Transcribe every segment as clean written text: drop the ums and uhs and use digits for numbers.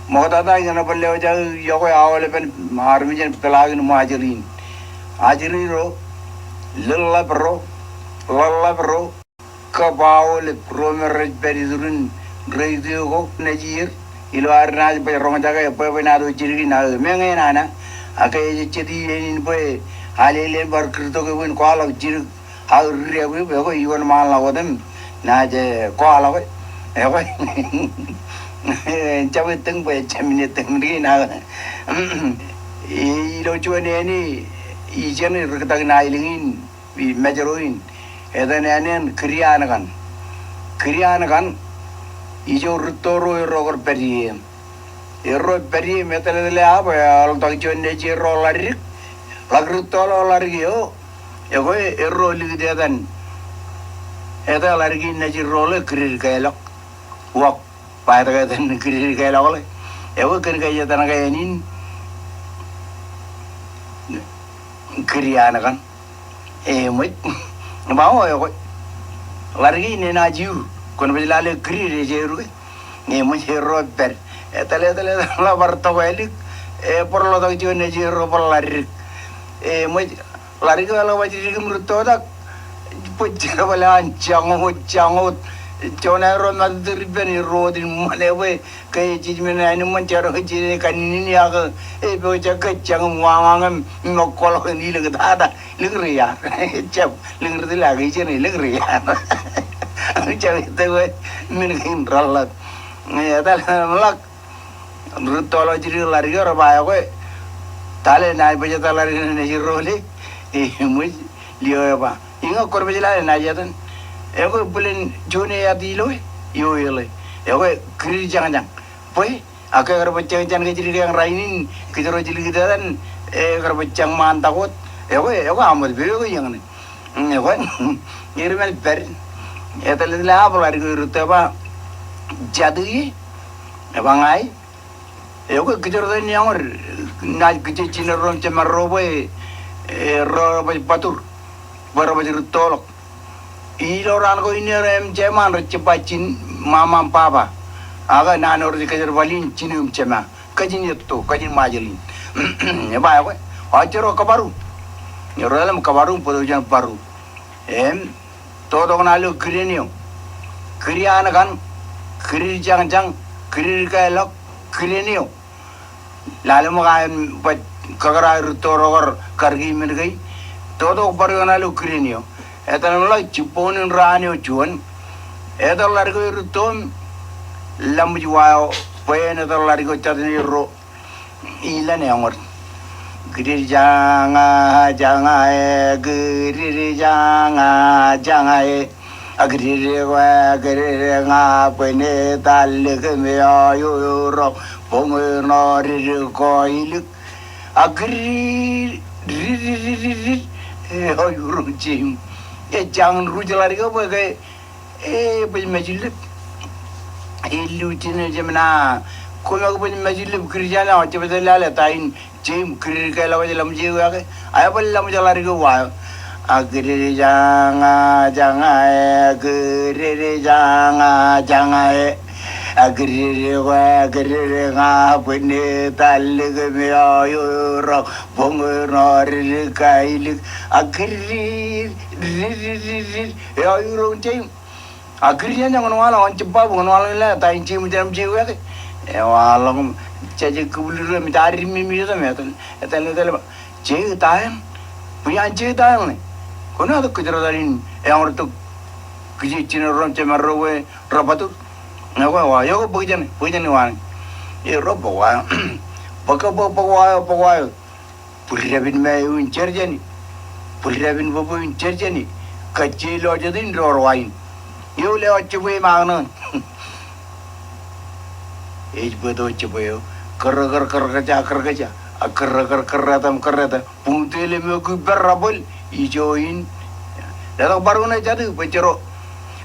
Mokata gana balle ja yoko awale pen marmijen pelagin majirin. Ajiriro lalla bro kabawle promer berizurun reidio najir ilo arnaj pe ronjaga pe benado jirgi na menge nana akai chedi in pe halele bar krito ke win kwala jir ha rewe be iwan mala wadam na je kwala we chawe teng pe chamine teng ri na ilo chuane ni ijen rkatag na ilingin bi mejeroin edan anen krianagan ijo rutoro erogor perie metelele apa al tag chone chiro larik lagrutolo larigio ego erro ligdedan eda larigi najirole krir kailok wak paadaga den krir kailok ego kir kaya tanaga enin krianagan mut mau ego larigi ne najiu kon bilale krir jeru mut hero per etale la barto elik por lo tag chone chiro por larik mut lari kalau wajib mertodak pucuk balan cangut cona ronald ribeni rodin malewe kayak ciri mana ini mencari ciri kan ini aku bocah kecang wangangan ngokol ini lagi ada lagi ya cap lagi lagi ciri lagi ya cari itu mungkin ralat ya tapi lak mertolo ciri lari orang bayar kue tale naik baca talari ini jiroli mui liyo apa inga korbejala na jatan ego bulen jone ya dilo yo yele ego kiri jangan poi aka agar bacang ke jiri yang rainin kijero jili kitan agar bacang man takut ego amat bego yang ni ego irmel per etal la apa lari rutte apa jadu ye bangai ego kijero ni angor na kijero cineron cemarrobe roba patur baru baju tolok ilo ran ko ini rem ceman cepacin mama papa aga nanor di kajar balin cinum cema kajin itu kajin majalin ya ba ko ajero kabaru yorolam kabaru podojan baru todo nalu krienio kriana kan kri jang kri kailok krienio lalu makan kagara rutorogor kargi mergai todo parganalu krinio etanala chiponin ranio chuan edal largo rutom lamjuao pene dal largo chadni ro ilane amor giri janga e agri wa giri nga pene dal ke me ayo ro pongo no ri ko iluk agri ayurung jim jangan rujalari ko bagai majilip lutin jamna kalau ko majilip kerjanya macam betul lah tain jim kerja kalau dalam jiwa ke ayah dalam jalari ko wah agri jangan agri nga pene talig me ayuro bongor kailik agri ayuro cim agri jangan wala on cepa wala la tain cim jam jiwa ke wala caji kubulur mi tari mi tu metan etan cim tahan punya cim tahan ne kono ada kejar darin yang orang tu kerja cina orang cemarrowe rapatur Nawa yo bujan wan robo wa baka bawa pulrabin me un cerjani pulrabin bobo un cerjani kacilo jadin rorwain yo le ochwe magno ej bodo ochwe kar tam karata puntele me ku berrabul ijoin dalam baruna jadu bejero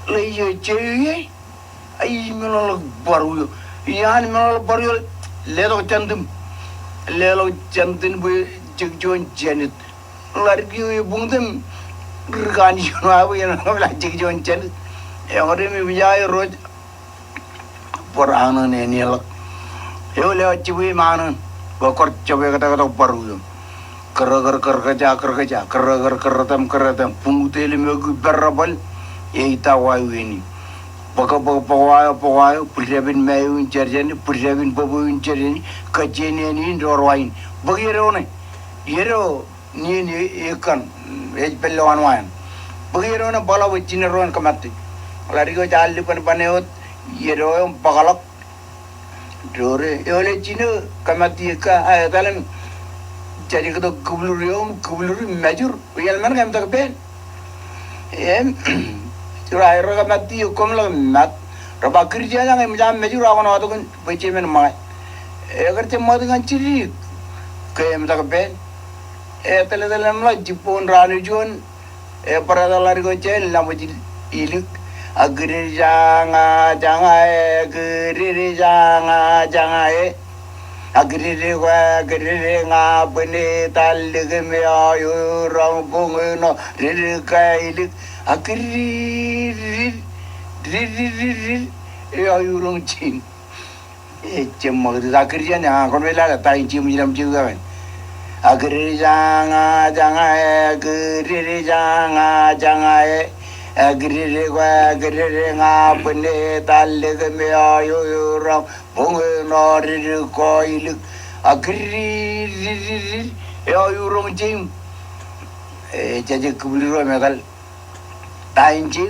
le yo cheye ay menolak baru yan menolak baru lelo cantum bu jegjon janit largi bungdem rgani jono yan la jegjon janit e ore mi bijay roj porano ne niel Eole achiwi manan bakor coba kata baru kerja kerja punguteli megu berabal ita wayu ini baka pawayo pujabin mayu jarjani pujabin babu jarjani kajeni ini dorwain bagiro ne yero ni ikan pelloan wayan bagiro ne bala wajine ron kamati larigo jalli pan paneot yero bagalak dore eole chino kamati ka dalam jadi kita kubulur majur real mana kami tak pen curah air kamati hukum lah mat raba kerja yang kami jam majur awan waktu kan baca men mai agar cuma dengan ciri kami tak pen tele mula jipun ranu juan para lari ko cel lamu ilik agri jangan agri nga bene talige me ayo rang bungo no kailik agri ayo rang chin cemma agri jana kon vela ta cim jiram juga agri jangan agri nga bene talige me ayo rang bungo no kailik agri ayo rang cim jadi kubuliro megal tainci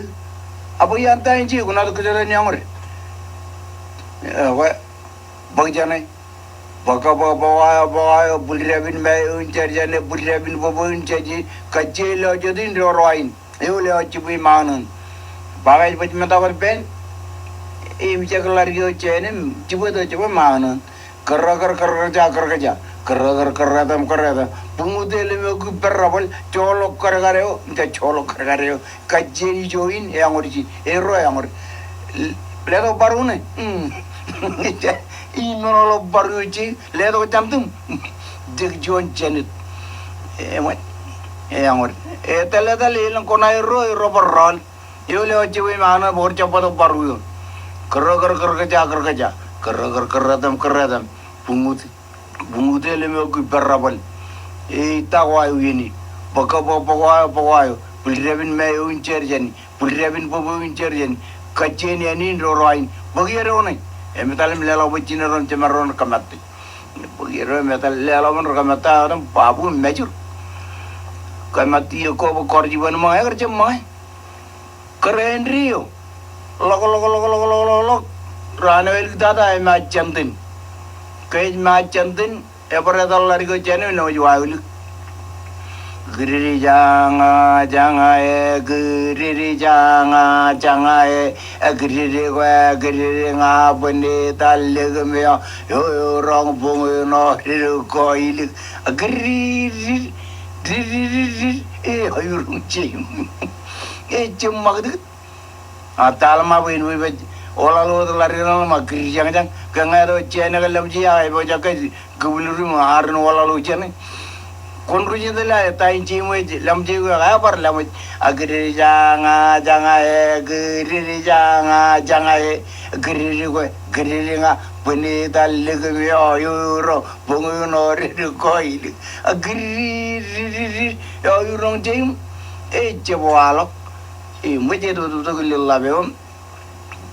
apa yang tainci kuna tu kerja ni angor bagaimana baka bawa bulirabin mai uncarjane bulirabin bobo uncaji kacil aja din roain eole aja bui manan bagai baju mata berpen bisa kelar yo cene coba manan kerja punguteli megu berabal colok kergareo kajeni join yang orji ero yang or ledo barune ino baru uji ledo jamtum dig jon janet yang or tele lang kona ero barral yo le oji we mana bor chapado baru kerja punguteli megu berabal tawayu ini baka pawayo pulirabin mayu incerjani pulirabin bobo incerjani kaceni ani roain bagiro ne emetalim lela bacina ron cemaron kamati bagiro metal lela mon kamata ram babu majur kamati ko korji ban ma agar cemma keren rio lok ranawel dada ma chamtin kai ma chamtin epare lari ko chene no juaulu giri janga giri nga bende talle me yo rong bong no ri ko il giri ayur chi magd atalma win we ola lo lari no ma giri janga gangaro chene galam ji ay bo jakai gubuluri ma arno ola lo chene konruji dela tainci mo lamji ga par lam agri janga giri nga bani dalle go yo ro bongo no re ko il agri yo ro jim jewalo mo je do lilla be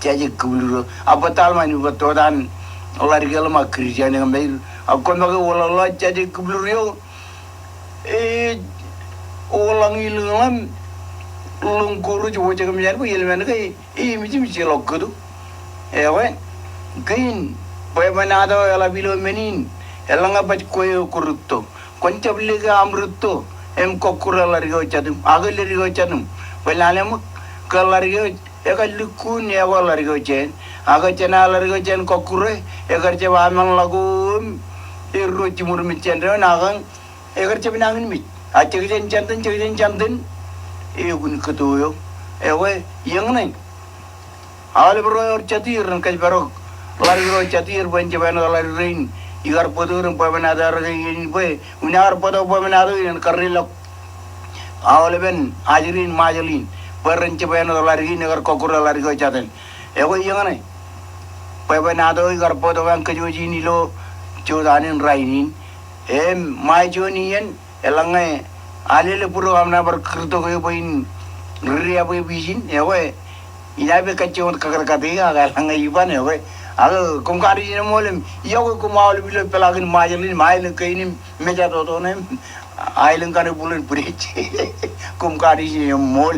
jaji gubuluro abatal mani batodan olar gelo ma kristian ngam akon ma wala jaji gubuluro ulang ilang lungkuru coba cakap macam apa ilmu kai macam lok tu ewe kain bagaimana ada ala bilo menin elang apa kau kurutto konca belega amrutto kokura lari kau catum agal lari kau catum pelalem kalari kau egal lukun ya kau lari kau cen agal cena lari kau cen kokure egar coba amang lagu cimur mencendera nagang egar cepi nangin mit, cekjen canten, gun ketuyo, ewe yang neng, awal bro catir kai barok, lari bro catir banci bana lari rain, igar podo rum pemana ada rain boy, unar podo pemana ada yang karilok, awal ben ajirin majalin, berenci bana lari ini agar kokura lari kau caten, ewe yang neng, Pwede na to ikarpo to ang kajuji nilo chodanin rainin. Mai jonian elangai alele puro amna berkerto ko boin ria boy bijin ewe ina be kachon kakar katiga elangai iban ewe aga kumkari ni molem yogo kumaul bilo pelagin majalin mail kainin meja to ne ailen kane bulen bridge kumkari ni mol